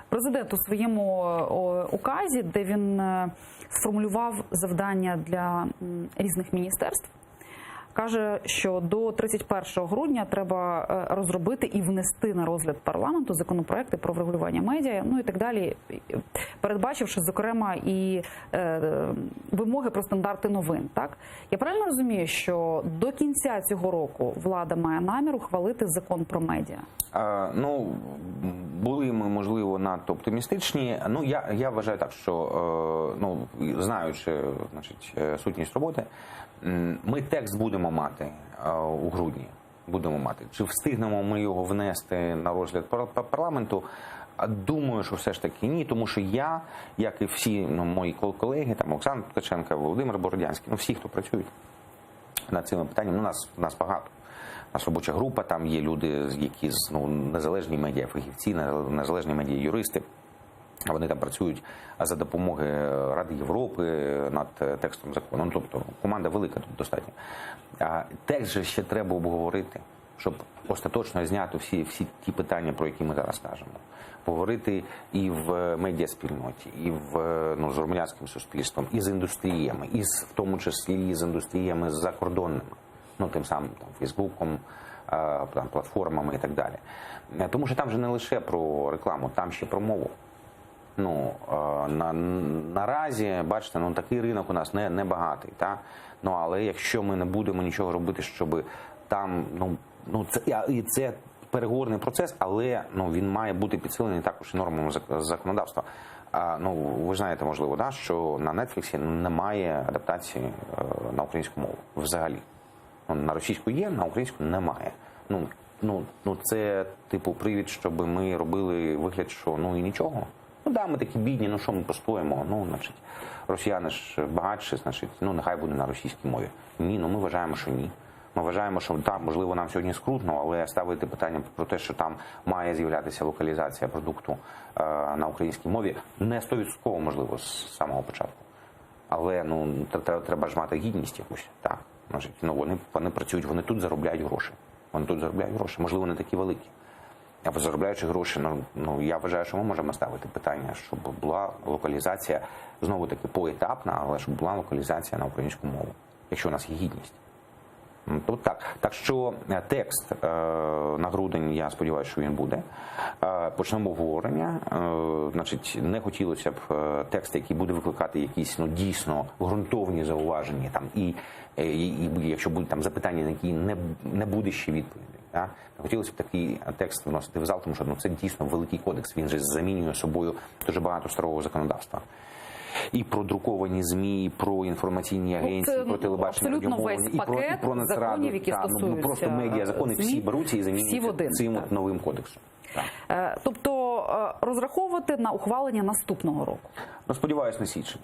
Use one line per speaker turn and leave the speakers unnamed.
Президент у своєму указі, де він сформулював завдання для різних міністерств, каже, що до 31 грудня треба розробити і внести на розгляд парламенту законопроекти про врегулювання медіа, ну і так далі, передбачивши, зокрема, і вимоги про стандарти новин. Так? Я правильно розумію, що до кінця цього року влада має намір ухвалити закон про медіа?
Ну, були ми, можливо, надто оптимістичні. Ну, я вважаю так, що, ну, знаючи, значить, сутність роботи, ми текст будемо мати у грудні. Будемо мати. Чи встигнемо ми його внести на розгляд парламенту? Думаю, що все ж таки ні, тому що я, як і всі мої колеги, там Оксана Ткаченка, Володимир Бородянський, ну всі, хто працюють над цими питаннями, нас багато. У нас робоча група, там є люди, які незалежні медіафахівці, незалежні медіа-юристи. Вони там працюють за допомогою Ради Європи над текстом закону. Ну, тобто команда велика тут достатньо. Текст же ще треба обговорити, щоб остаточно зняти всі ті питання, про які ми зараз кажемо. Поговорити і в медіаспільноті, і з громадянським суспільством, і з індустріями, і в тому числі з індустріями закордонними. Ну, тим самим Фейсбуком, платформами і так далі. Тому що там же не лише про рекламу, там ще про мову. Ну, наразі, бачите, ну такий ринок у нас не багатий, та? Ну, але якщо ми не будемо нічого робити, щоб там, і це переговорний процес, але він має бути підсилений також і нормами законодавства. Ну, ви знаєте, можливо, да, що на Netflix немає адаптації на українську мову взагалі. На російську є, на українську немає. Це, типу, привід, щоб ми робили вигляд, що і нічого. Ну, да, ми такі бідні, що ми постоїмо, значить, росіяни ж багатші, значить, нехай буде на російській мові. Ні, ми вважаємо, що ні. Ми вважаємо, що так, можливо, нам сьогодні скрутно, але ставити питання про те, що там має з'являтися локалізація продукту на українській мові, не 100% можливо з самого початку. Але, треба ж мати гідність якусь, так. Значить, вони працюють, вони тут заробляють гроші. Можливо, не такі великі. А заробляючи гроші, я вважаю, що ми можемо ставити питання, щоб була локалізація, знову-таки поетапна, але щоб була локалізація на українську мову, якщо у нас є гідність. Тут так. Так що текст на грудень, я сподіваюся, що він буде. Почнемо обговорення. Значить, не хотілося б текст, який буде викликати якісь дійсно ґрунтовні зауваження, там, і якщо будуть там запитання, на які не буде ще відповіді. Не хотілося б такий текст вносити в зал, тому що це дійсно великий кодекс. Він же замінює собою дуже багато старого законодавства. І про друковані ЗМІ, і про інформаційні агенції, про телебачення,
радіомовлення, і про законів, які стосуються
просто медіазакони, всі беруться і замінюються цим новим кодексом.
Тобто розраховувати на ухвалення наступного року?
Сподіваюсь, на січень.